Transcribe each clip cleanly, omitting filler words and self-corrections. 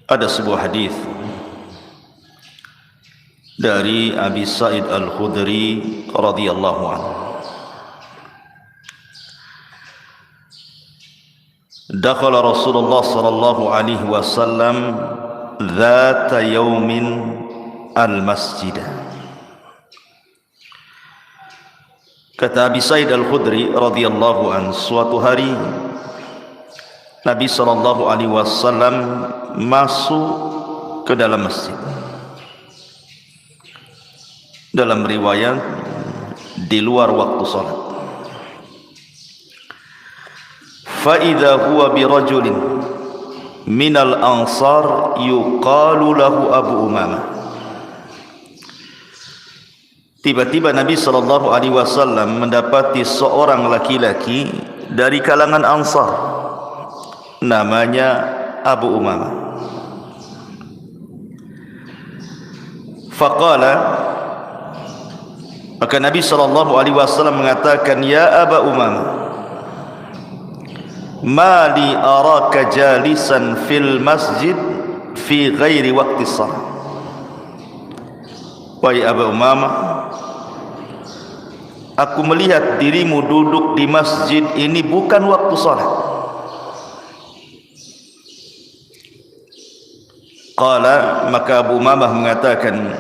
Ada sebuah hadis dari Abi Sa'id Al-Khudri radhiyallahu anhu. Dakhala Rasulullah sallallahu alaihi wasallam dzata yaumin al-masjid. Kata Abi Sa'id Al-Khudri radhiyallahu anhu, suatu hari Nabi sallallahu alaihi wasallam masuk ke dalam masjid. Dalam riwayat di luar waktu salat. Fa idza huwa bi rajulin minal ansar yuqalu lahu Abu Umamah. Tiba-tiba Nabi sallallahu alaihi wasallam mendapati seorang laki-laki dari kalangan Ansar, namanya Abu Umamah. Faqala, maka Nabi sallallahu alaihi wasallam mengatakan, ya Aba Umamah, ma li araka jalisan fil masjid fi ghairi waqti shalah. Wahai Aba Umamah, aku melihat dirimu duduk di masjid ini bukan waktu salat. Qala, maka Abu Umamah mengatakan,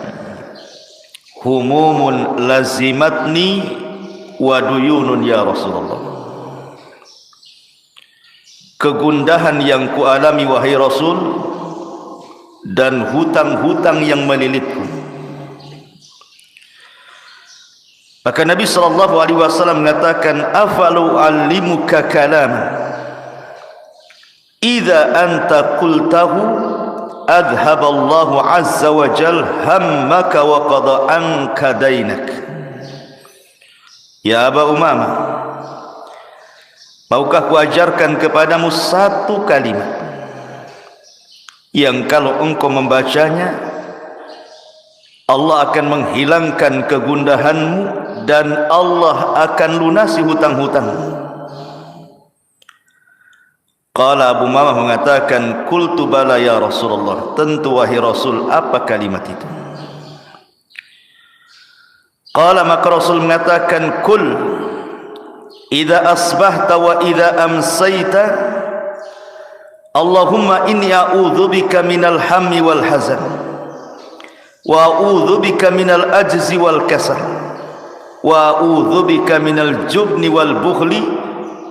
humumun lazimatni wa duyunun ya Rasulullah. Kegundahan yang kualami wahai Rasul, dan hutang-hutang yang melilitku. Maka Nabi sallallahu alaihi wasallam mengatakan, afalu allimuka kalaman idza anta qultahu adhaballahu azza wa jal hammaka wa qada anka dainak. Ya Aba Umamah, maukah kuajarkan kepadamu satu kalimat yang kalau engkau membacanya Allah akan menghilangkan kegundahanmu dan Allah akan lunasi hutang-hutangmu. Qala, Abu Umamah mengatakan, qultu bala ya Rasulullah, tentu wahai Rasul, apa kalimat itu? Qala, maka Rasul mengatakan, kul idza asbahta wa idza amsayta Allahumma inni a'udzubika minal hammi wal hazan wa a'udzubika minal ajzi wal kasal wa a'udzubika minal jubni wal bukhli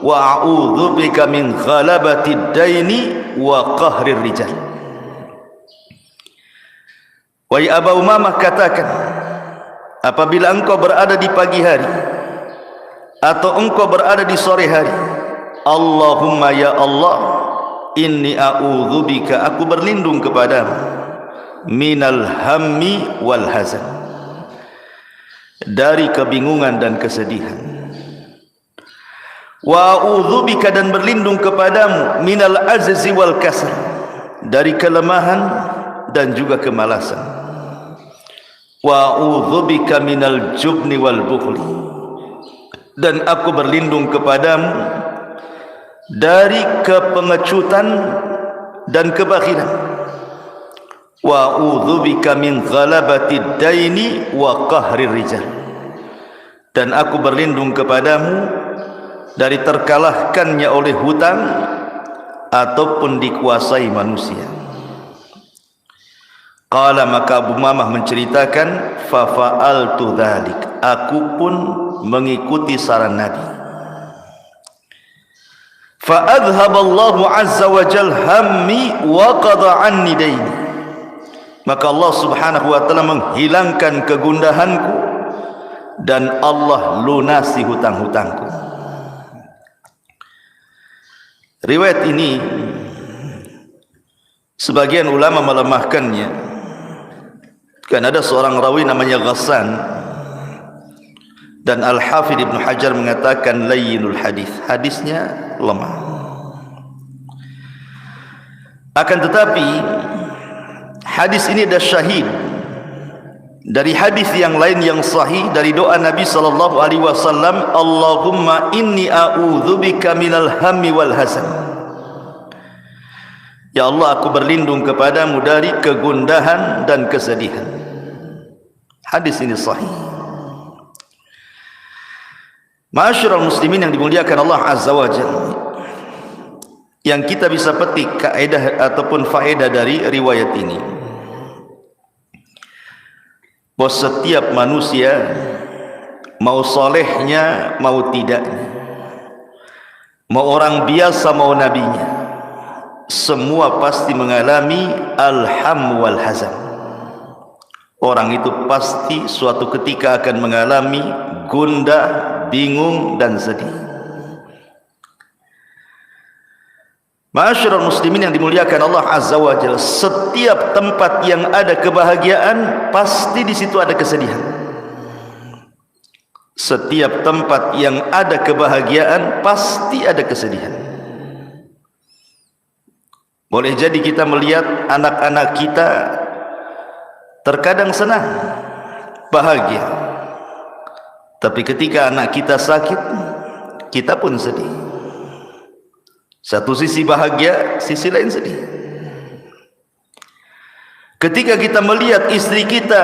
wa a'udzubika min ghalabatid daini wa qahrir rijal. Wahai Aba Umamah, katakan, apabila engkau berada di pagi hari atau engkau berada di sore hari, Allahumma ya Allah, inni a'udzubika, aku berlindung kepadamu, minal hammi wal hazan, dari kebingungan dan kesedihan, wa a'udzubika, dan berlindung kepadamu, minal azzi wal kasal, dari kelemahan dan juga kemalasan, wa a'udzubika minal jubni wal bukhli, dan aku berlindung kepadamu dari kepengecutan dan kebakhilan, wa a'udzubika min ghalabatid daini wa qahrir rijal, dan aku berlindung kepadamu dari terkalahkannya oleh hutang ataupun dikuasai manusia. Qala, maka Abu Umamah menceritakan, fa fa'altu dzalik, aku pun mengikuti saran Nabi. Fa adhaballahu azza wa jal hammi wa qada anni daini, maka Allah subhanahu wa ta'ala menghilangkan kegundahanku dan Allah lunasi hutang-hutangku. Riwayat ini sebagian ulama melemahkannya, kan ada seorang rawi namanya Ghassan, dan Al-Hafidh Ibnu Hajar mengatakan layyinul hadis, hadisnya lemah. Akan tetapi hadis ini ada syahid dari hadis yang lain yang sahih dari doa Nabi sallallahu alaihi wasallam, Allahumma inni a'udzubika minal hammi wal hazan. Ya Allah, aku berlindung kepadamu dari kegundahan dan kesedihan. Hadis ini sahih. Ma'asyiral muslimin yang dimuliakan Allah Azza wa Jalla, yang kita bisa petik kaidah ataupun faedah dari riwayat ini, bahwa setiap manusia, mau solehnya mau tidaknya, mau orang biasa mau nabinya, semua pasti mengalami al-ham wal hazan. Orang itu pasti suatu ketika akan mengalami gundah, bingung dan sedih. Ma'asyiral muslimin yang dimuliakan Allah Azza wa Jalla, setiap tempat yang ada kebahagiaan pasti di situ ada kesedihan. Setiap tempat yang ada kebahagiaan pasti ada kesedihan. Boleh jadi kita melihat anak-anak kita terkadang senang, bahagia, tapi ketika anak kita sakit, kita pun sedih. Satu sisi bahagia, sisi lain sedih. Ketika kita melihat istri kita,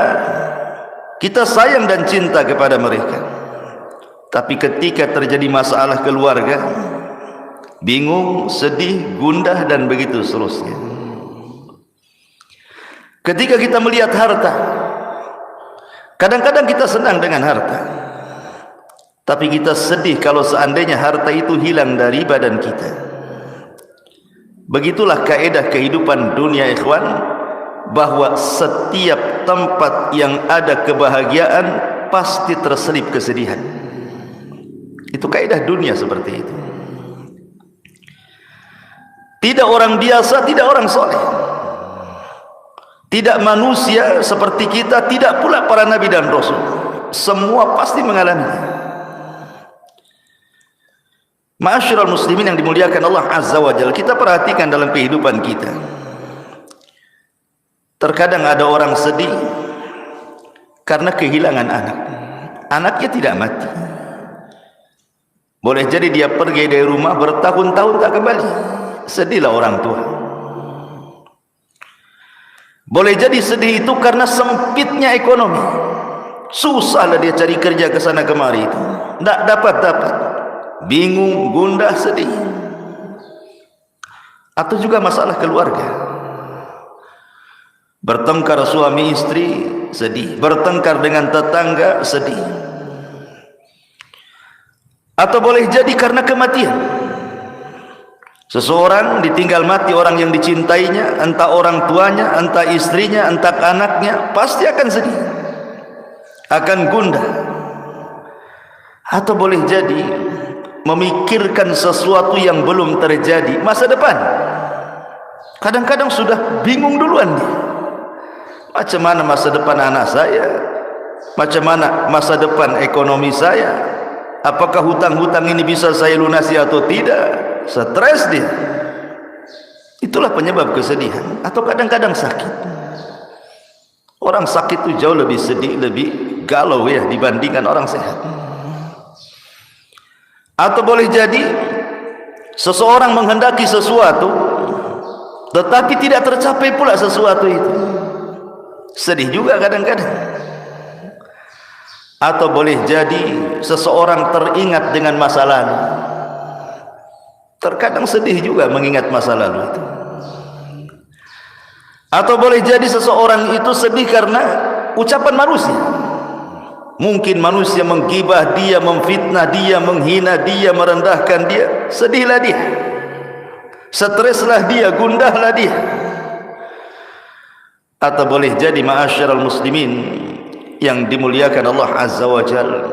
kita sayang dan cinta kepada mereka, tapi ketika terjadi masalah keluarga, bingung, sedih, gundah dan begitu seterusnya. Ketika kita melihat harta, kadang-kadang kita senang dengan harta, tapi kita sedih kalau seandainya harta itu hilang dari badan kita. Begitulah kaidah kehidupan dunia, ikhwan, bahwa setiap tempat yang ada kebahagiaan pasti terselip kesedihan. Itu kaidah dunia seperti itu. Tidak orang biasa, tidak orang soleh, tidak manusia seperti kita, tidak pula para nabi dan rasul, semua pasti mengalaminya. Ma'asyiral muslimin yang dimuliakan Allah Azza wa Jalla, kita perhatikan dalam kehidupan kita, terkadang ada orang sedih karena kehilangan anak. Anaknya tidak mati, boleh jadi dia pergi dari rumah bertahun-tahun tak kembali, sedihlah orang tua. Boleh jadi sedih itu karena sempitnya ekonomi, susahlah dia cari kerja ke sana kemari, itu tidak dapat, bingung, gundah, sedih. Atau juga masalah keluarga, bertengkar suami istri, sedih, bertengkar dengan tetangga, sedih. Atau boleh jadi karena kematian, seseorang ditinggal mati orang yang dicintainya, entah orang tuanya, entah istrinya, entah anaknya, pasti akan sedih, akan gundah. Atau boleh jadi memikirkan sesuatu yang belum terjadi, masa depan. Kadang-kadang sudah bingung duluan dia, macam mana masa depan anak saya, macam mana masa depan ekonomi saya, apakah hutang-hutang ini bisa saya lunasi atau tidak. Stres dia. Itulah penyebab kesedihan. Atau kadang-kadang sakit. Orang sakit itu jauh lebih sedih, lebih galau ya dibandingkan orang sehat. Atau boleh jadi seseorang menghendaki sesuatu tetapi tidak tercapai pula sesuatu itu, sedih juga kadang-kadang. Atau boleh jadi seseorang teringat dengan masa lalu, terkadang sedih juga mengingat masa lalu itu. Atau boleh jadi seseorang itu sedih karena ucapan manusia. Mungkin manusia menggibah dia, memfitnah dia, menghina dia, merendahkan dia, sedihlah dia, streslah dia, gundahlah dia. Atau boleh jadi ma'asyiral muslimin yang dimuliakan Allah Azza wa Jalla,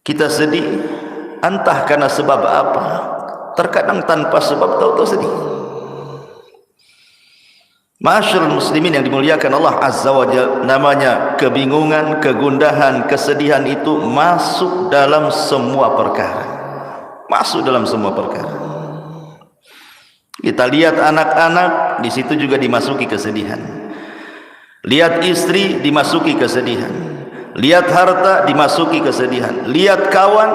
kita sedih entah karena sebab apa, terkadang tanpa sebab tahu-tahu sedih. Ma'asyiral muslimin yang dimuliakan Allah Azza wa Jalla, namanya kebingungan, kegundahan, kesedihan itu masuk dalam semua perkara. Masuk dalam semua perkara. Kita lihat anak-anak, di situ juga dimasuki kesedihan. Lihat istri, dimasuki kesedihan. Lihat harta, dimasuki kesedihan. Lihat kawan,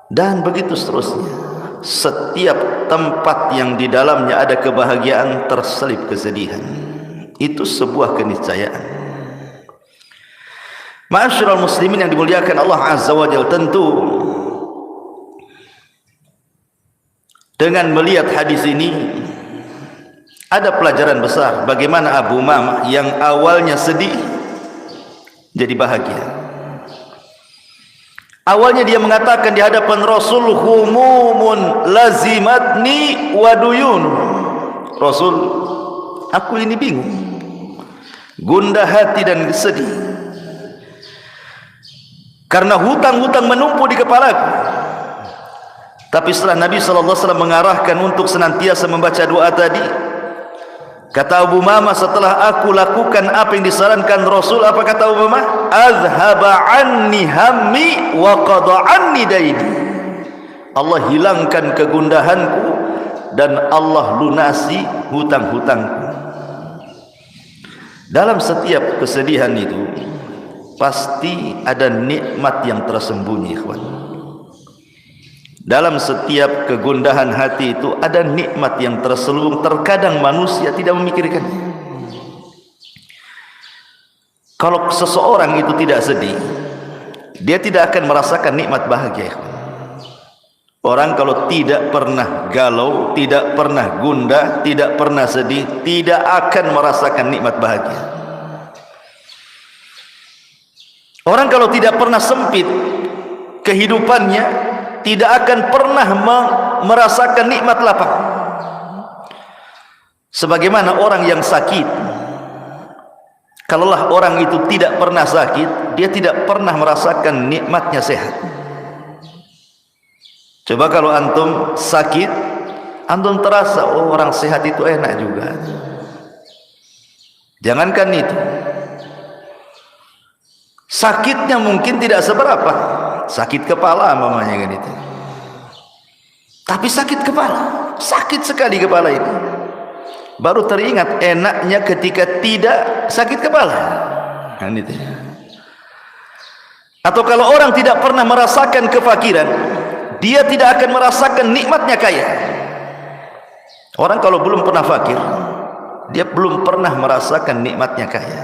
dan begitu seterusnya. Setiap tempat yang di dalamnya ada kebahagiaan terselip kesedihan. Itu sebuah keniscayaan. Ma'asyiral muslimin yang dimuliakan Allah Azza wa Jalla, tentu dengan melihat hadis ini ada pelajaran besar bagaimana Abu Umamah yang awalnya sedih jadi bahagia. Awalnya dia mengatakan di hadapan Rasul, humumun lazimatni wa duyun. Rasul, aku ini bingung, gundah hati dan sedih karena hutang-hutang menumpuk di kepalaku. Tapi setelah Nabi SAW mengarahkan untuk senantiasa membaca doa tadi, kata Abu Umamah, setelah aku lakukan apa yang disarankan Rasul, apa kata Abu Umamah? Azhaba anni hammi wa qada anni daini. Allah hilangkan kegundahanku dan Allah lunasi hutang-hutangku. Dalam setiap kesedihan itu pasti ada nikmat yang tersembunyi, ikhwan. Dalam setiap kegundahan hati itu ada nikmat yang terselubung. Terkadang manusia tidak memikirkannya. Kalau seseorang itu tidak sedih, dia tidak akan merasakan nikmat bahagia. Orang kalau tidak pernah galau, tidak pernah gundah, tidak pernah sedih, tidak akan merasakan nikmat bahagia. Orang kalau tidak pernah sempit kehidupannya, tidak akan pernah merasakan nikmat lapang. Sebagaimana orang yang sakit, kalaulah orang itu tidak pernah sakit, dia tidak pernah merasakan nikmatnya sehat. Coba kalau antum sakit, antum terasa, oh orang sehat itu enak juga. Jangankan itu, sakitnya mungkin tidak seberapa, sakit kepala mamanya kan itu. Tapi sakit kepala, sakit sekali kepala ini. Baru teringat enaknya ketika tidak sakit kepala. Kan itu. Atau kalau orang tidak pernah merasakan kefakiran, dia tidak akan merasakan nikmatnya kaya. Orang kalau belum pernah fakir, dia belum pernah merasakan nikmatnya kaya.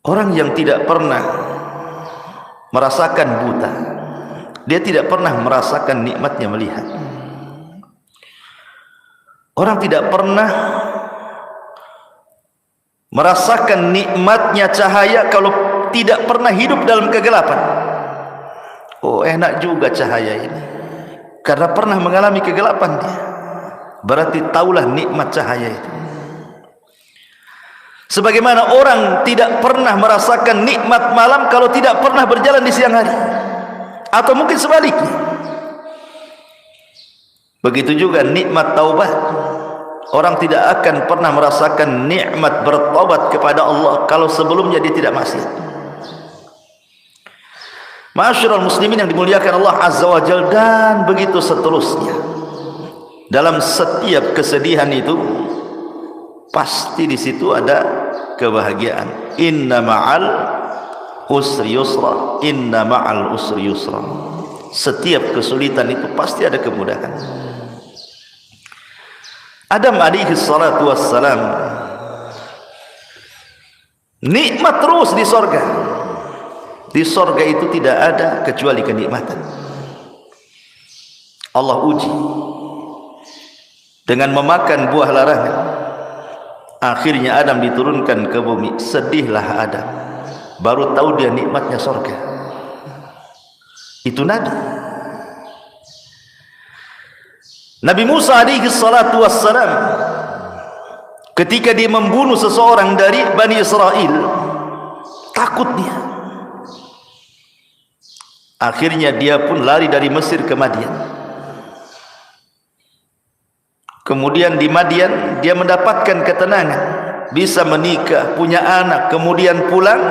Orang yang tidak pernah merasakan buta, dia tidak pernah merasakan nikmatnya melihat. Orang tidak pernah merasakan nikmatnya cahaya kalau tidak pernah hidup dalam kegelapan. Oh, enak juga cahaya ini, karena pernah mengalami kegelapan dia. Berarti taulah nikmat cahaya itu. Sebagaimana orang tidak pernah merasakan nikmat malam kalau tidak pernah berjalan di siang hari, atau mungkin sebaliknya. Begitu juga nikmat taubat. Orang tidak akan pernah merasakan nikmat bertaubat kepada Allah kalau sebelumnya dia tidak maksiat. Ma'asyiral muslimin yang dimuliakan Allah Azza wa Jalla, dan begitu seterusnya. Dalam setiap kesedihan itu pasti di situ ada kebahagiaan. Inna ma'al usri yusra, inna ma'al usri yusra. Setiap kesulitan itu pasti ada kemudahan. Adam alaihi salatu wassalam nikmat terus di sorga. Di sorga itu tidak ada kecuali kenikmatan. Allah uji dengan memakan buah larangan. Akhirnya Adam diturunkan ke bumi. Sedihlah Adam, baru tahu dia nikmatnya sorga. Itu Nabi. Nabi Musa alaihi salatu wassalam, ketika dia membunuh seseorang dari Bani Israel, takut dia. Akhirnya dia pun lari dari Mesir ke Madian. Kemudian di Madian dia mendapatkan ketenangan, bisa menikah, punya anak, kemudian pulang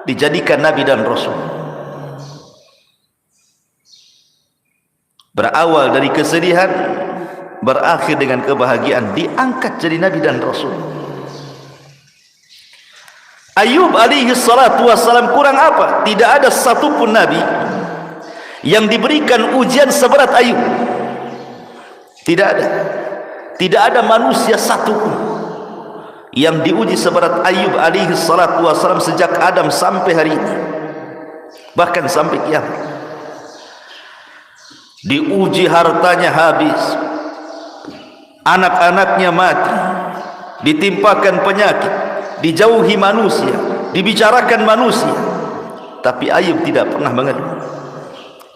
dijadikan Nabi dan Rasul. Berawal dari kesedihan, berakhir dengan kebahagiaan, diangkat jadi Nabi dan Rasul. Ayub alaihi salatu wassalam kurang apa? Tidak ada satupun Nabi yang diberikan ujian seberat Ayub. Tidak ada manusia satu pun yang diuji seberat Ayub alaihi salatu wasalam sejak Adam sampai hari ini, bahkan sampai kiamat. Diuji hartanya habis, anak-anaknya mati, ditimpakan penyakit, dijauhi manusia, dibicarakan manusia, tapi Ayub tidak pernah mengeluh.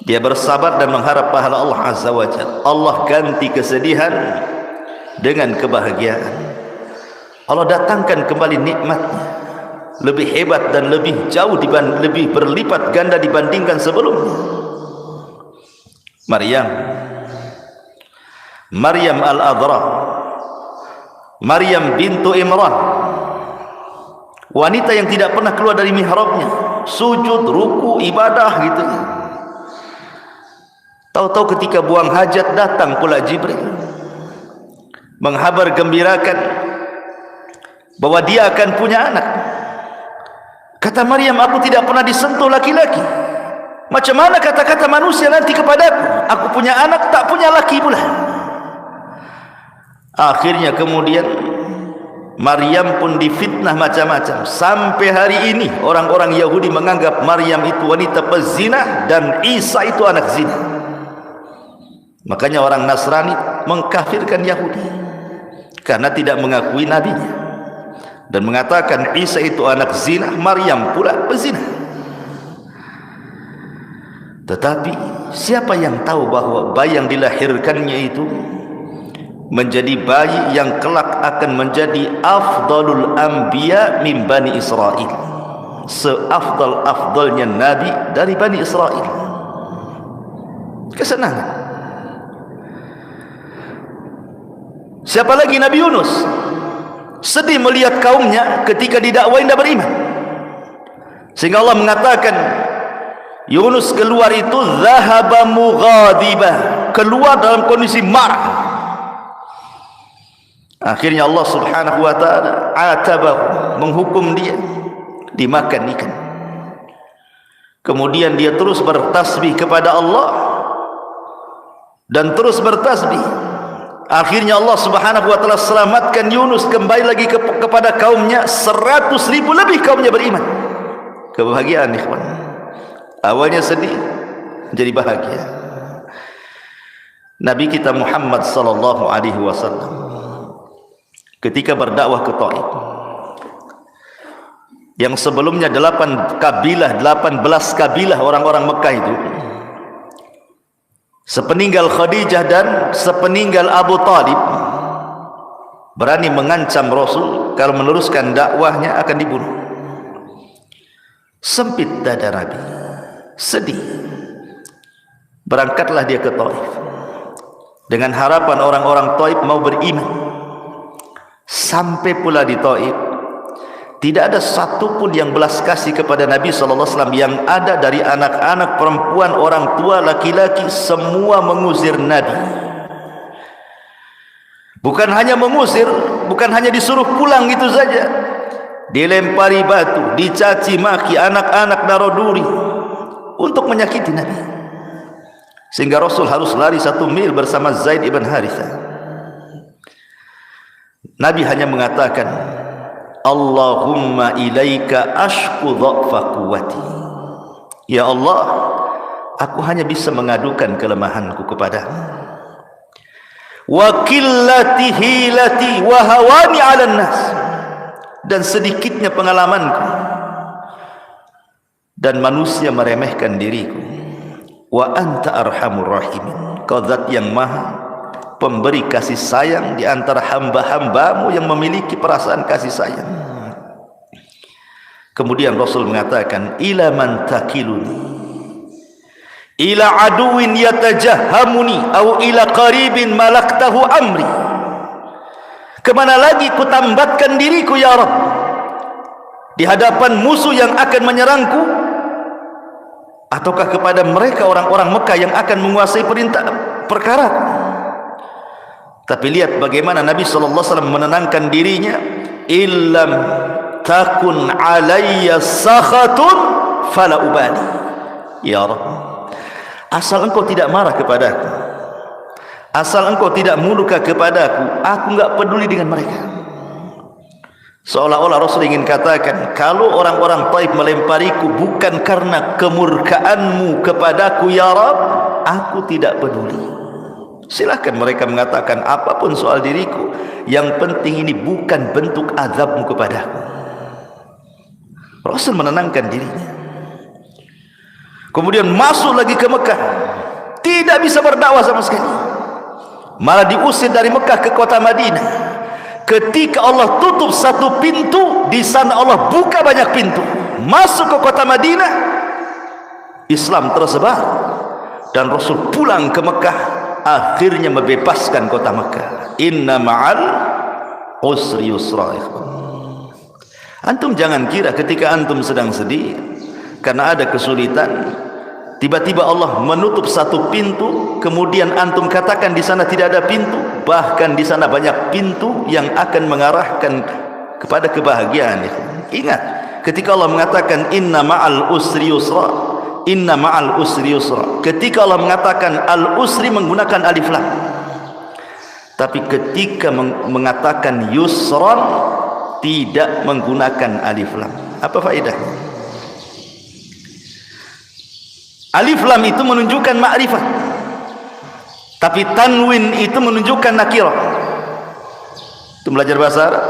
Dia bersabar dan mengharap pahala Allah Azza wa Jalla. Allah ganti kesedihan dengan kebahagiaan. Allah datangkan kembali nikmatnya, lebih hebat dan lebih jauh, lebih berlipat ganda dibandingkan sebelumnya. Maryam al-Adra, Maryam bintu Imran, wanita yang tidak pernah keluar dari mihrabnya, sujud, ruku, ibadah gitu. Tahu-tahu ketika buang hajat datang pula Jibril menghabar gembirakan bahwa dia akan punya anak. Kata Maryam, aku tidak pernah disentuh laki-laki. Macam mana kata-kata manusia nanti kepadaku? Aku punya anak, tak punya laki pula. Akhirnya kemudian Maryam pun difitnah macam-macam. Sampai hari ini orang-orang Yahudi menganggap Maryam itu wanita pezina dan Isa itu anak zina. Makanya orang Nasrani mengkafirkan Yahudi karena tidak mengakui nabinya dan mengatakan Isa itu anak zina, Maryam pula pezina. Tetapi siapa yang tahu bahwa bayi yang dilahirkannya itu menjadi bayi yang kelak akan menjadi afdalul anbiya min Bani Israel, seafdal-afdalnya nabi dari Bani Israel. Kesenangan. Siapa lagi? Nabi Yunus sedih melihat kaumnya ketika didakwain tidak beriman, sehingga Allah mengatakan Yunus keluar itu zahaba mughadiba, keluar dalam kondisi marah. Akhirnya Allah subhanahu wa ta'ala atabahu, menghukum dia dimakan ikan. Kemudian dia terus bertasbih kepada Allah dan terus bertasbih. Akhirnya Allah subhanahu wa ta'ala selamatkan Yunus kembali lagi kepada kaumnya. 100.000 lebih kaumnya beriman. Kebahagiaan ikhwan. Awalnya sedih, jadi bahagia. Nabi kita Muhammad sallallahu alaihi wasallam ketika berdakwah ke Taif, yang sebelumnya 18 kabilah orang-orang Mekah itu, sepeninggal Khadijah dan sepeninggal Abu Talib, berani mengancam Rasul kalau meneruskan dakwahnya akan dibunuh. Sempit dada Nabi, sedih. Berangkatlah dia ke Taif dengan harapan orang-orang Taif mau beriman. Sampai pula di Taif, tidak ada satupun yang belas kasih kepada Nabi SAW. Yang ada dari anak-anak, perempuan, orang tua, laki-laki, semua mengusir Nabi. Bukan hanya mengusir, bukan hanya disuruh pulang gitu saja, dilempari batu, dicaci maki, anak-anak daro duri untuk menyakiti Nabi, sehingga Rasul harus lari 1 mil bersama Zaid ibn Harithah. Nabi hanya mengatakan, Allahumma ilaika ashku dha'fa quwwati. Ya Allah, aku hanya bisa mengadukan kelemahanku kepadamu. Wa qillati hilati wa hawani 'alan nas, dan sedikitnya pengalamanku dan manusia meremehkan diriku. Wa anta arhamur rahimin, kau zat yang maha pemberi kasih sayang di antara hamba-hambamu yang memiliki perasaan kasih sayang. Kemudian Rasul mengatakan, ila man takiluni, ila aduwin yatajahhamuni, au ila qaribin malaktahu amri. Kemana lagi ku tambatkan diriku ya Rabb, di hadapan musuh yang akan menyerangku, ataukah kepada mereka orang-orang Mekah yang akan menguasai perkara? Tapi lihat bagaimana Nabi SAW menenangkan dirinya. Illam takun alayya sakhatun fala ubali. Ya Rabb, asal engkau tidak marah kepadaku, Asal engkau tidak murka kepadaku, aku enggak peduli dengan mereka. Seolah-olah Rasul ingin katakan, kalau orang-orang Taif melempariku bukan karena kemurkaanmu kepadaku ya Rabb, aku tidak peduli. Silakan mereka mengatakan apapun soal diriku, yang penting ini bukan bentuk azabmu kepadaku. Rasul menenangkan dirinya. Kemudian masuk lagi ke Mekah, tidak bisa berdakwah sama sekali, malah diusir dari Mekah ke kota Madinah. Ketika Allah tutup satu pintu, di sana Allah buka banyak pintu. Masuk ke kota Madinah, Islam tersebar, dan Rasul pulang ke Mekah, akhirnya membebaskan kota Mekah. Inna ma'al usri yusra. Antum jangan kira ketika antum sedang sedih karena ada kesulitan, tiba-tiba Allah menutup satu pintu, kemudian antum katakan di sana tidak ada pintu. Bahkan di sana banyak pintu yang akan mengarahkan kepada kebahagiaan. Ingat, ketika Allah mengatakan inna ma'al usri yusra, inna ma'al usri yusra, ketika Allah mengatakan al usri menggunakan alif lam, tapi ketika mengatakan yusran tidak menggunakan alif lam. Apa faedahnya? Alif lam itu menunjukkan ma'rifat, tapi tanwin itu menunjukkan nakirah. Itu belajar bahasa Arab.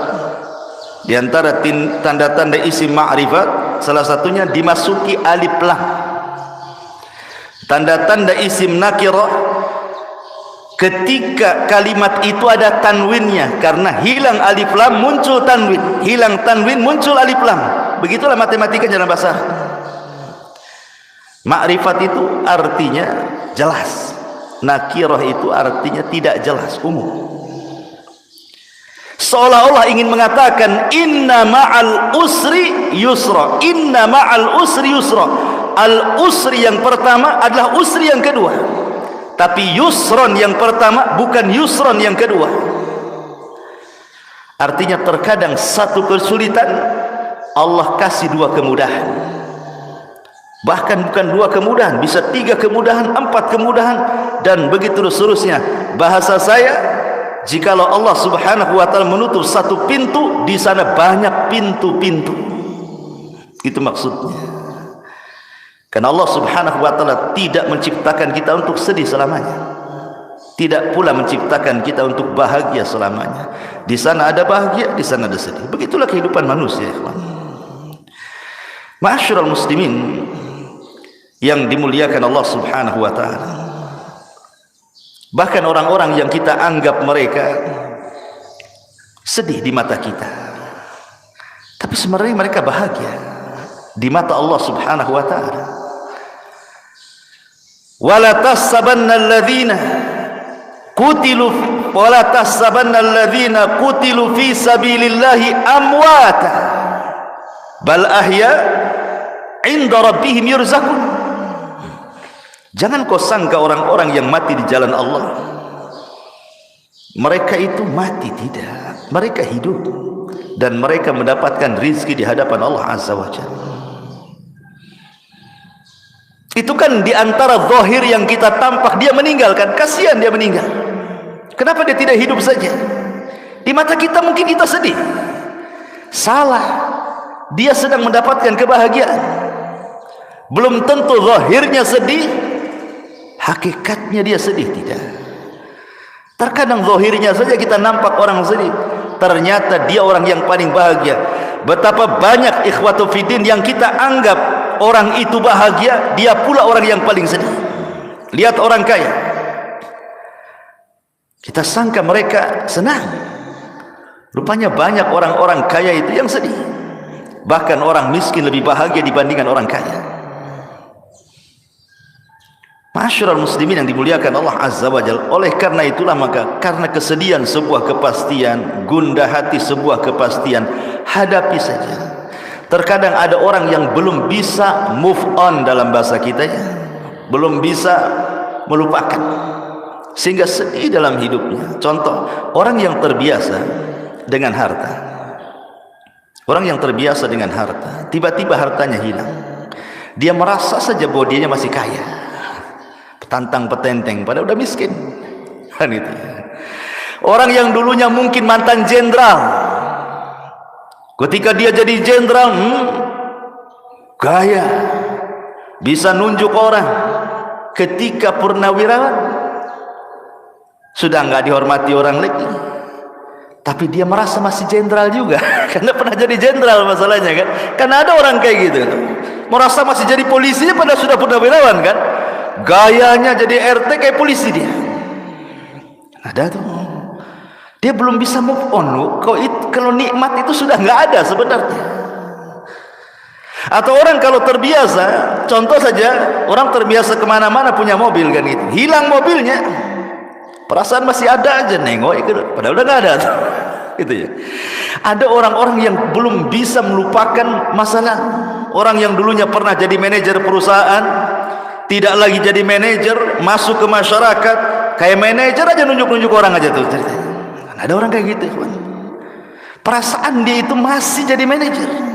Di antara tanda-tanda isim ma'rifat, salah satunya dimasuki alif lam. Tanda-tanda isim nakirah, ketika kalimat itu ada tanwinnya, karena hilang alif lam muncul tanwin, hilang tanwin muncul alif lam. Begitulah matematika dalam bahasa Arab. Ma'rifat itu artinya jelas, nakirah itu artinya tidak jelas, umum. Seolah-olah ingin mengatakan inna ma'al usri yusra, inna ma'al usri yusra. Al usri yang pertama adalah usri yang kedua, tapi yusron yang pertama bukan yusron yang kedua. Artinya terkadang satu kesulitan Allah kasih dua kemudahan. Bahkan bukan dua kemudahan, bisa tiga kemudahan, empat kemudahan, dan begitu seterusnya. Bahasa saya, jikalau Allah subhanahu wa ta'ala menutup satu pintu, di sana banyak pintu-pintu. Itu maksudnya. Karena Allah subhanahu wa ta'ala tidak menciptakan kita untuk sedih selamanya, tidak pula menciptakan kita untuk bahagia selamanya. Di sana ada bahagia, di sana ada sedih. Begitulah kehidupan manusia. Ma'asyiral muslimin yang dimuliakan Allah subhanahu wa ta'ala, bahkan orang-orang yang kita anggap mereka sedih di mata kita, tapi sebenarnya mereka bahagia di mata Allah subhanahu wa ta'ala. Wala tahsabanna alladhina qutilu wala tahsabanna alladhina qutilu fi sabilillahi amwata bal ahya 'inda rabbihim yurzaqun. Jangan kau sangka orang-orang yang mati di jalan Allah mereka itu mati, tidak, mereka hidup dan mereka mendapatkan rizki di hadapan Allah azza wa jalla. Itu kan di antara zahir yang kita tampak, dia meninggalkan, kasihan dia meninggal. Kenapa dia tidak hidup saja? Di mata kita mungkin kita sedih, salah, dia sedang mendapatkan kebahagiaan. Belum tentu zahirnya sedih, hakikatnya dia sedih, tidak. Terkadang zahirnya saja kita nampak orang sedih, ternyata dia orang yang paling bahagia. Betapa banyak ikhwatu fiddin yang kita anggap orang itu bahagia, dia pula orang yang paling sedih. Lihat orang kaya, kita sangka mereka senang, rupanya banyak orang-orang kaya itu yang sedih. Bahkan orang miskin lebih bahagia dibandingkan orang kaya. Ma'asyiral muslimin yang dimuliakan Allah azza wa jalla, oleh karena itulah maka karena kesedihan sebuah kepastian, gundah hati sebuah kepastian, hadapi saja. Terkadang ada orang yang belum bisa move on dalam bahasa kita ya, belum bisa melupakan, sehingga sedih dalam hidupnya. Contoh, orang yang terbiasa dengan harta, orang yang terbiasa dengan harta, tiba-tiba hartanya hilang, dia merasa saja bahwa dia masih kaya, tantang petenteng, padahal udah miskin. Kan itu. Orang yang dulunya mungkin mantan jenderal, ketika dia jadi jenderal, gaya, bisa nunjuk orang. Ketika purnawirawan, sudah nggak dihormati orang lagi, tapi dia merasa masih jenderal juga karena pernah jadi jenderal. Masalahnya kan, karena ada orang kayak gitu, merasa masih jadi polisi padahal sudah purnawirawan kan, gayanya jadi RT kayak polisi dia. Ada tuh, dia belum bisa move on. Kalau nikmat itu sudah nggak ada sebenarnya. Atau orang kalau terbiasa, contoh saja, orang terbiasa kemana-mana punya mobil kan gitu, hilang mobilnya, perasaan masih ada aja, nengok padahal udah nggak ada gitu ya. Ada orang-orang yang belum bisa melupakan masalah. Orang yang dulunya pernah jadi manajer perusahaan, tidak lagi jadi manajer, masuk ke masyarakat kayak manajer aja, nunjuk-nunjuk orang aja tuh. Ada orang kayak gitu, perasaan dia itu masih jadi manajer.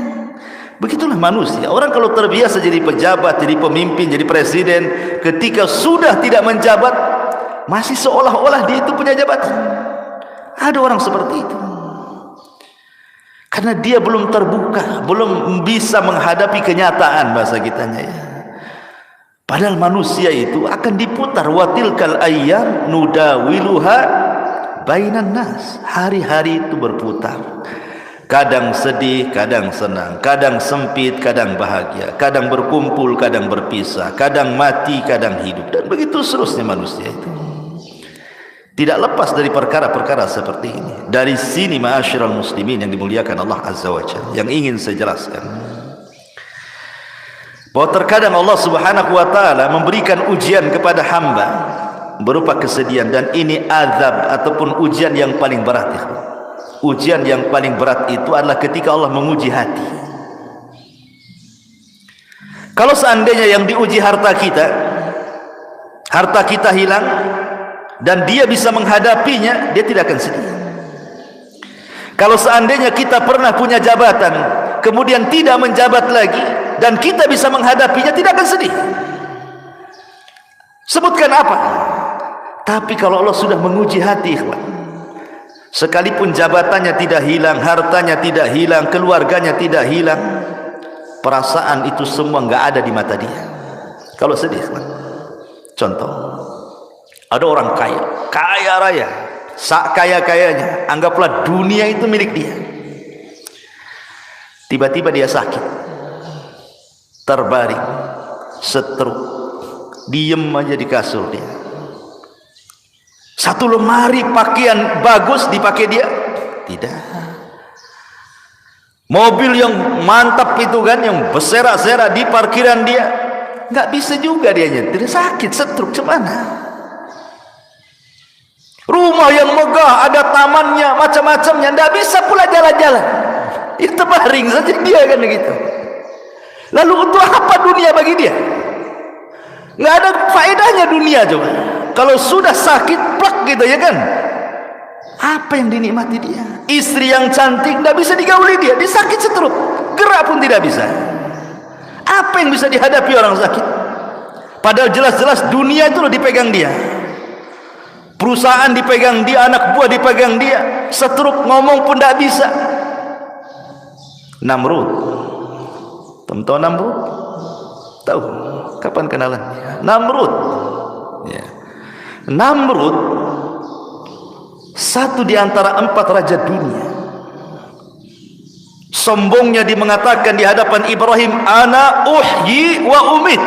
Begitulah manusia. Orang kalau terbiasa jadi pejabat, jadi pemimpin, jadi presiden, ketika sudah tidak menjabat, masih seolah-olah dia itu punya jabatan. Ada orang seperti itu, karena dia belum terbuka, belum bisa menghadapi kenyataan, bahasa kitanya ya. Padahal manusia itu akan diputar, watilkal ayyam nudawiluha bainan nas. Hari-hari itu berputar, kadang sedih, kadang senang, kadang sempit, kadang bahagia, kadang berkumpul, kadang berpisah, kadang mati, kadang hidup, dan begitu seterusnya manusia itu. Tidak lepas dari perkara-perkara seperti ini. Dari sini ma'asyiral muslimin yang dimuliakan Allah Azza wa Jalla, yang ingin saya jelaskan, bahwa terkadang Allah Subhanahu wa taala memberikan ujian kepada hamba berupa kesedihan, dan ini azab ataupun ujian yang paling berat. Ujian yang paling berat itu adalah ketika Allah menguji hati. Kalau seandainya yang diuji harta kita hilang dan dia bisa menghadapinya, dia tidak akan sedih. Kalau seandainya kita pernah punya jabatan, kemudian tidak menjabat lagi, dan kita bisa menghadapinya, tidak akan sedih. Sebutkan apa? Tapi kalau Allah sudah menguji hati, sekalipun jabatannya tidak hilang, hartanya tidak hilang, keluarganya tidak hilang, perasaan itu semua nggak ada di mata dia. Kalau sedih, contoh, ada orang kaya raya, kaya-kayanya, anggaplah dunia itu milik dia. Tiba-tiba dia sakit, terbaring, stroke, diem aja di kasur dia. Satu lemari pakaian bagus dipakai dia? Tidak. Mobil yang mantap itu kan, yang berserak-serak di parkiran dia, nggak bisa juga dia nyetir, sakit, stroke, gimana? Rumah yang megah, ada tamannya, macam-macamnya, nggak bisa pula jalan-jalan, itu baring saja dia kan gitu. Lalu untuk apa dunia bagi dia? Nggak ada faedahnya dunia coba. Kalau sudah sakit plak gitu ya kan, apa yang dinikmati dia? Istri yang cantik tidak bisa digauli dia sakit stroke, gerak pun tidak bisa. Apa yang bisa dihadapi orang sakit? Padahal jelas-jelas dunia itu loh dipegang dia, perusahaan dipegang dia, anak buah dipegang dia, stroke, ngomong pun tidak bisa. Namrud, tahu Namrud? Tahu? Kapan kenalan? Namrud, ya. Namrud satu di antara 4 raja dunia. Sombongnya dia mengatakan di hadapan Ibrahim, ana uhyi wa umit,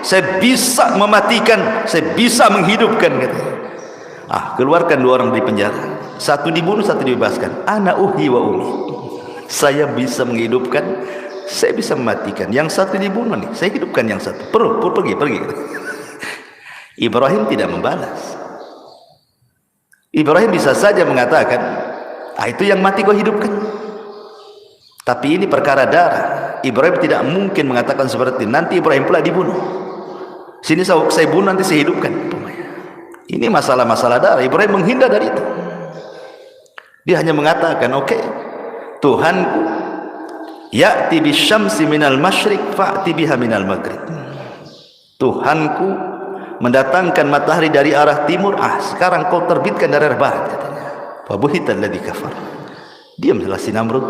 saya bisa mematikan, saya bisa menghidupkan, katanya. Keluarkan 2 orang dari penjara, satu dibunuh, satu dibebaskan. Ana uhyi wa umit, saya bisa menghidupkan, saya bisa mematikan. Yang satu dibunuh nih, saya hidupkan yang satu. Pergi. Ibrahim tidak membalas. Ibrahim bisa saja mengatakan, itu yang mati kau hidupkan. Tapi ini perkara darah. Ibrahim tidak mungkin mengatakan seperti itu. Nanti Ibrahim pula dibunuh. Sini saya bunuh, nanti saya hidupkan. Ini masalah-masalah darah. Ibrahim menghindar dari itu. Dia hanya mengatakan, oke, Tuhanku, ya'ti bisyamsi minal masyriq fa'ti biha minal maghrib. Tuhanku mendatangkan matahari dari arah timur, sekarang kau terbitkan dari arah barat, katanya. Fabuhital ladzi kafar. Diamlah si Namrud.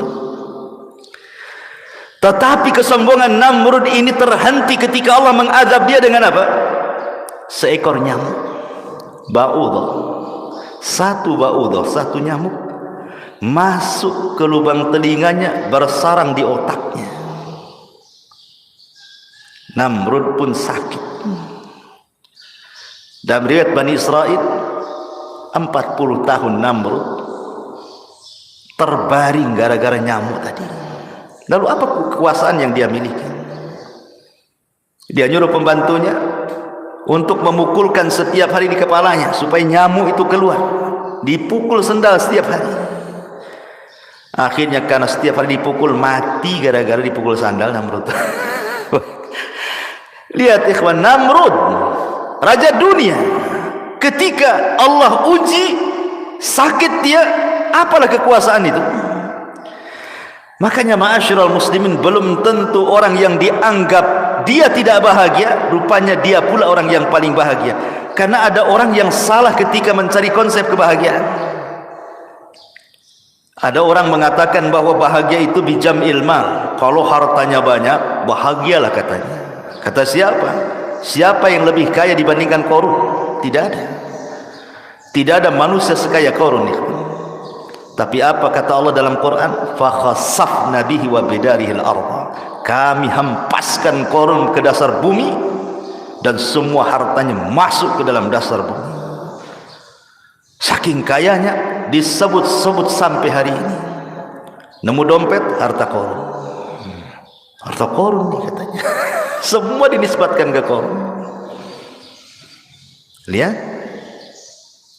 Tetapi kesombongan Namrud ini terhenti ketika Allah mengazab dia dengan apa? Seekor nyamuk, ba'udah. Satu nyamuk masuk ke lubang telinganya, bersarang di otaknya. Namrud pun sakit. Dalam riwayat Bani Israel, 40 tahun Namrud terbaring gara-gara nyamuk tadi. Lalu apa kekuasaan yang dia miliki? Dia nyuruh pembantunya untuk memukulkan setiap hari di kepalanya supaya nyamuk itu keluar. Dipukul sendal setiap hari. Akhirnya karena setiap hari dipukul, mati gara-gara dipukul sandal Namrud. Lihat ikhwan, Namrud raja dunia, ketika Allah uji, sakit dia, apalah kekuasaan itu? Makanya ma'asyiral muslimin, belum tentu orang yang dianggap dia tidak bahagia, rupanya dia pula orang yang paling bahagia. Karena ada orang yang salah ketika mencari konsep kebahagiaan. Ada orang mengatakan bahwa bahagia itu bijam'il mal, kalau hartanya banyak, bahagialah katanya. Kata siapa? Siapa yang lebih kaya dibandingkan Qarun? Tidak ada. Tidak ada manusia sekaya Qarun. Tapi apa kata Allah dalam Quran? Fa khassafna bihi wa bidarihil ardh. Kami hempaskan Qarun ke dasar bumi dan semua hartanya masuk ke dalam dasar bumi. Saking kayanya disebut-sebut sampai hari ini. Nemu dompet, harta Qarun. Harta Qarun nih katanya. Semua dinisbatkan ke Qarun. Lihat.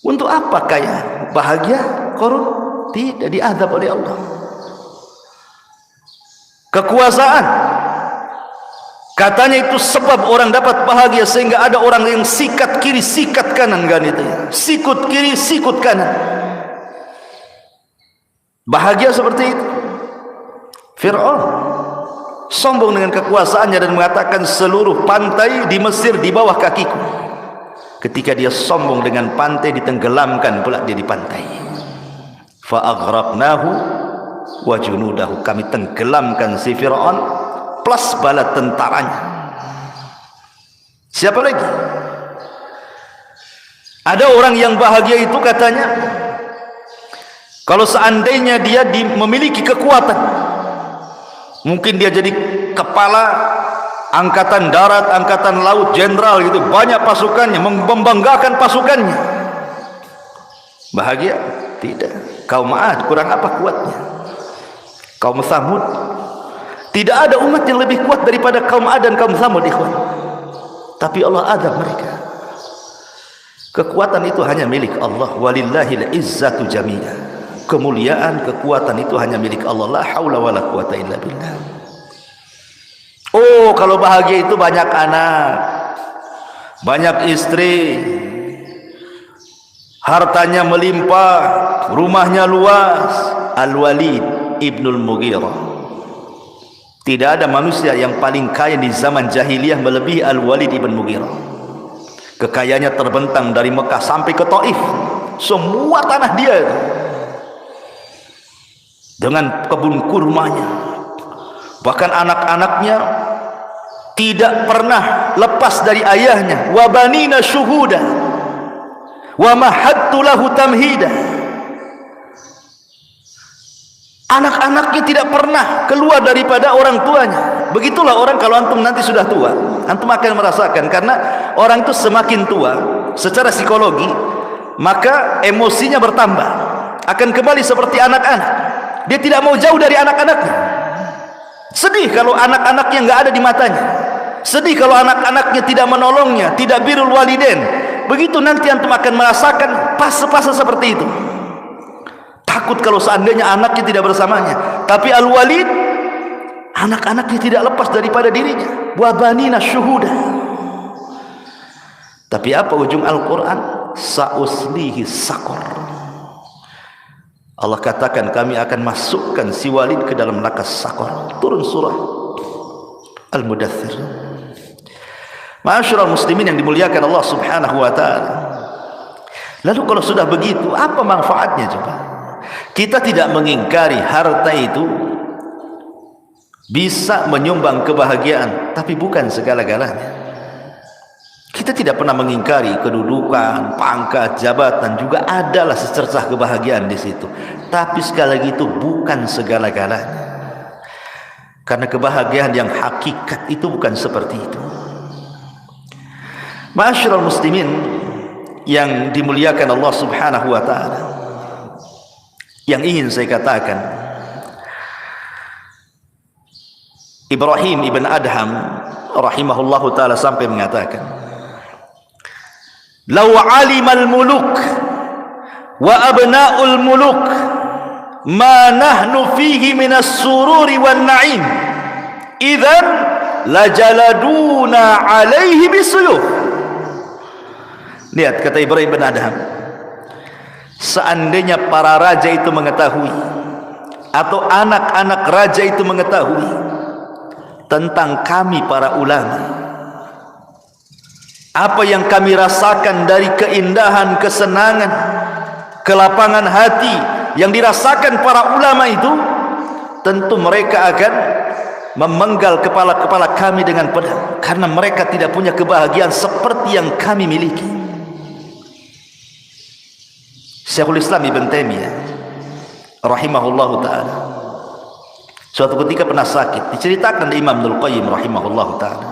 Untuk apa kaya? Bahagia Qarun? Tidak, diazab oleh Allah. Kekuasaan, katanya itu sebab orang dapat bahagia, sehingga ada orang yang sikat kiri sikat kanan, kan itu ya. Sikut kiri sikut kanan. Bahagia seperti itu. Fir'aun sombong dengan kekuasaannya dan mengatakan seluruh pantai di Mesir di bawah kakiku. Ketika dia sombong dengan pantai, ditenggelamkan pula dia di pantai. Fa aghraqnahu wa junudahu. Kami tenggelamkan si Fir'aun plus bala tentaranya. Siapa lagi? Ada orang yang bahagia itu katanya, kalau seandainya dia memiliki kekuatan, mungkin dia jadi kepala angkatan darat, angkatan laut, jenderal gitu, banyak pasukannya, membanggakan pasukannya. Bahagia? Tidak. Kaum Ad kurang apa kuatnya? Kaum Samud, tidak ada umat yang lebih kuat daripada kaum Ad dan kaum Samud, ikhwan. Tapi Allah azab mereka. Kekuatan itu hanya milik Allah. Walillahil izzatu jami'ah. Kemuliaan, kekuatan itu hanya milik Allah. La haula wala quwata illa billah. Oh, kalau bahagia itu banyak anak, banyak istri, hartanya melimpah, rumahnya luas. Al-Walid ibnul Mughirah. Tidak ada manusia yang paling kaya di zaman jahiliyah melebihi Al-Walid ibn Mughirah. Kekayaannya terbentang dari Mekah sampai ke Taif. Semua tanah dia itu, dengan kebun kurmanya. Bahkan anak-anaknya tidak pernah lepas dari ayahnya. Wa banina syuhuda wa mahattu lahu tamhida. Anak-anaknya tidak pernah keluar daripada orang tuanya. Begitulah orang kalau antum nanti sudah tua, antum akan merasakan. Karena orang itu semakin tua secara psikologi, maka emosinya bertambah, akan kembali seperti anak-anak. Dia tidak mau jauh dari anak-anaknya. Sedih kalau anak-anaknya nggak ada di matanya. Sedih kalau anak-anaknya tidak menolongnya, tidak birrul walidain. Begitu nanti antum akan merasakan fase-fase seperti itu. Takut kalau seandainya anaknya tidak bersamanya. Tapi Al-Walid, anak-anaknya tidak lepas daripada dirinya. Wa banina syuhuda. Tapi apa ujung Al-Quran? Sa'uslihi saqar. Allah katakan kami akan masukkan si Walid ke dalam neraka saqar. Turun surah Al-Mudaththir. Ma'asyiral muslimin yang dimuliakan Allah Subhanahu wa taala. Lalu kalau sudah begitu, apa manfaatnya coba? Kita tidak mengingkari harta itu bisa menyumbang kebahagiaan, tapi bukan segala-galanya. Kita tidak pernah mengingkari kedudukan, pangkat, jabatan, juga adalah secercah kebahagiaan di situ. Tapi sekali lagi itu bukan segala-galanya. Karena kebahagiaan yang hakikat itu bukan seperti itu. Ma'asyiral muslimin yang dimuliakan Allah Subhanahu wa taala, yang ingin saya katakan, Ibrahim ibn Adham rahimahullahu taala sampai mengatakan, "Law 'alimal muluk wa abna'ul muluk ma nahnu fihi minas sururi wan na'im, idzan lajaladuna 'alaihi bisuyuf." Lihat kata Ibrahim bin Adham, seandainya para raja itu mengetahui, atau anak-anak raja itu mengetahui tentang kami para ulama, apa yang kami rasakan dari keindahan, kesenangan, kelapangan hati yang dirasakan para ulama itu, tentu mereka akan memenggal kepala-kepala kami dengan pedang, karena mereka tidak punya kebahagiaan seperti yang kami miliki. Syekhul Islam Ibn Taimiyah rahimahullahu ta'ala suatu ketika pernah sakit, diceritakan dari Imam Ibnul Qayyim rahimahullahu ta'ala.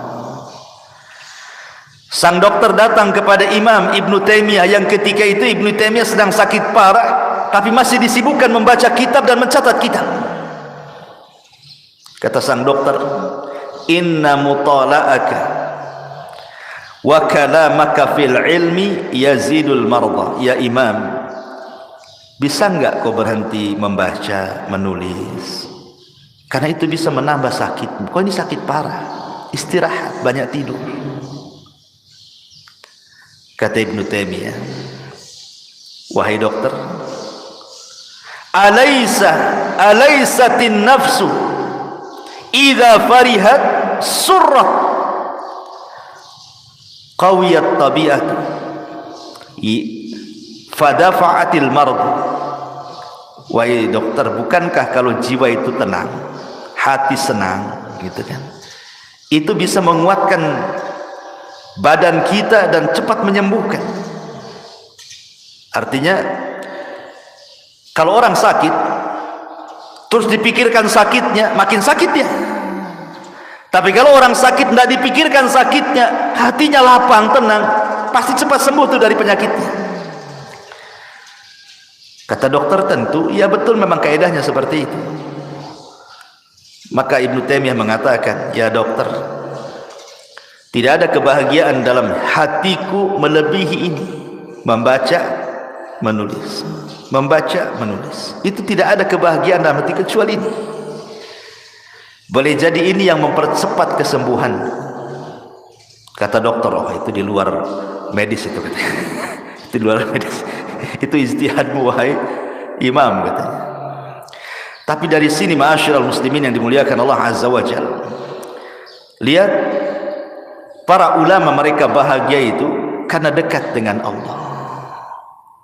Sang dokter datang kepada Imam Ibn Taimiyah yang ketika itu Ibn Taimiyah sedang sakit parah, tapi masih disibukkan membaca kitab dan mencatat kitab. Kata sang dokter, "Inna mutala'aka wa kalamaka fil ilmi yazidul marda." Ya Imam, bisa enggak kau berhenti membaca, menulis? Karena itu bisa menambah sakit. Kau ini sakit parah, istirahat, banyak tidur. Kata Ibnu Taimiyah, wahai dokter, alaisatin nafsu idza farihat surrat qawiyat tabi'at fadafa'atil marad. Wahai dokter, bukankah kalau jiwa itu tenang, hati senang, gitu kan, itu bisa menguatkan badan kita dan cepat menyembuhkan. Artinya kalau orang sakit terus dipikirkan sakitnya, makin sakit ya. Tapi kalau orang sakit tidak dipikirkan sakitnya, hatinya lapang, tenang, pasti cepat sembuh tuh dari penyakitnya. Kata dokter, tentu ya betul, memang kaedahnya seperti itu. Maka Ibnu Taimiyah mengatakan, ya dokter, tidak ada kebahagiaan dalam hatiku melebihi ini, membaca, menulis, membaca, menulis. Itu tidak ada kebahagiaan dalam hati kecuali ini. Boleh jadi ini yang mempercepat kesembuhan. Kata dokter, oh itu di luar medis itu katanya. Itu di luar medis. Itu ijtihadmu wahai imam katanya. Tapi dari sini ma'asyiral muslimin yang dimuliakan Allah Azza wa Jalla, lihat para ulama, mereka bahagia itu karena dekat dengan Allah.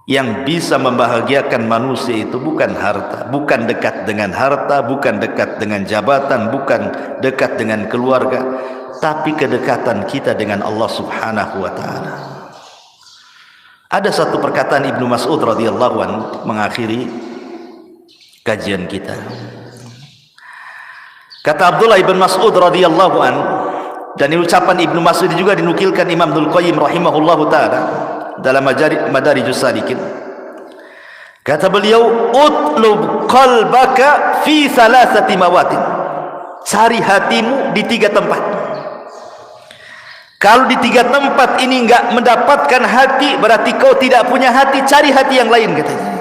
Yang bisa membahagiakan manusia itu bukan harta, bukan dekat dengan harta, bukan dekat dengan jabatan, bukan dekat dengan keluarga, tapi kedekatan kita dengan Allah Subhanahu wa taala. Ada satu perkataan Ibnu Mas'ud radhiyallahu anhu mengakhiri kajian kita. Kata Abdullah ibn Mas'ud radhiyallahu anhu, dan ucapan Ibnu Mas'ud juga dinukilkan Imam Ibnul Qayyim rahimahullahu taala dalam Madarijus Salikin. Kata beliau, utlub qalbaka fi thalathati mawatin. Cari hatimu di 3 tempat. Kalau di 3 tempat ini enggak mendapatkan hati, berarti kau tidak punya hati. Cari hati yang lain katanya.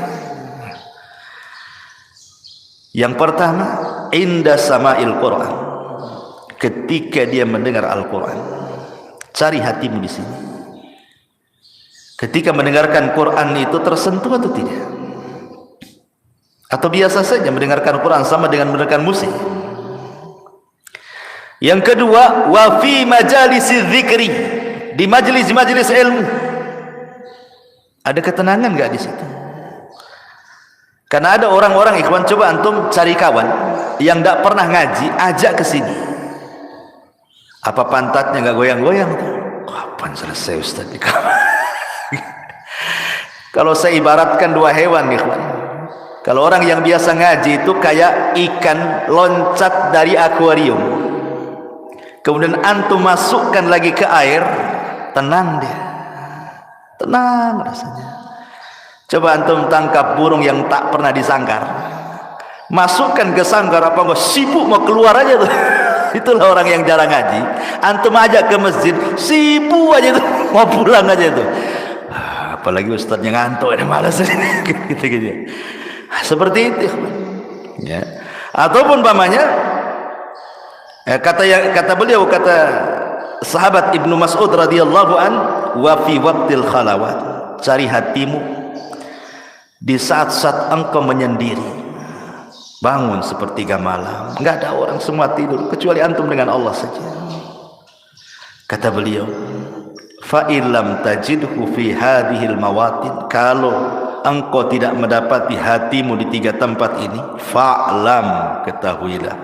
Yang pertama, inda sama'il Quran, ketika dia mendengar Al-Quran. Cari hatimu di sini. Ketika mendengarkan Quran itu tersentuh atau tidak? Atau biasa saja mendengarkan Quran sama dengan mendengarkan musik? Yang kedua, wa fi majalisi dzikri, di majelis-majelis ilmu. Ada ketenangan enggak di situ? Karena ada orang-orang, ikhwan, coba antum cari kawan yang tidak pernah ngaji, ajak ke sini. Apa pantatnya enggak goyang-goyang tuh? Kapan selesai Ustaz di kamar? Kalau saya ibaratkan dua hewan, ikhwan. Kalau orang yang biasa ngaji itu kayak ikan loncat dari akuarium. Kemudian antum masukkan lagi ke air, tenang dia. Tenang rasanya. Coba antum tangkap burung yang tak pernah disangkar. Masukkan ke sangkar, apa enggak sibuk mau keluar aja tuh. Itulah orang yang jarang ngaji. Antum ajak ke masjid, sibuk aja tuh, mau pulang aja tuh. Apalagi ustadznya ngantuk, ada malas gitu. Seperti itu, ya. Ataupun pamannya, kata beliau, kata sahabat Ibnu Mas'ud radhiyallahu an, wa fi waqtil khalawat, cari hatimu di saat-saat engkau menyendiri, bangun sepertiga malam, enggak ada orang, semua tidur kecuali antum dengan Allah saja. Kata beliau, fa illam tajidhu fi hadhil mawatin, kalau engkau tidak mendapati hatimu di tiga tempat ini, fa'lam, ketahuilah,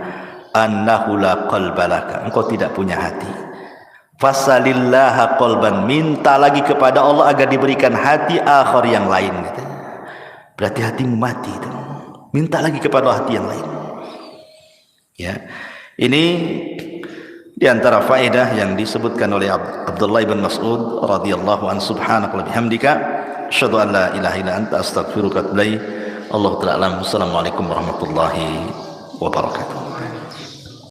annahu la qalbalaka, engkau tidak punya hati. Fasalillaha qalban, minta lagi kepada Allah agar diberikan hati akhar yang lain, gitu. Berarti hatimu mati itu. Minta lagi kepada hati yang lain. Ya. Ini di antara faedah yang disebutkan oleh Abdullah bin Mas'ud radhiyallahu an, subhanaka wa bihamdika asyhadu an la ilaha illa anta astaghfiruka wa atubu ilaik. Allahu ta'ala alam. Assalamualaikum warahmatullahi wabarakatuh.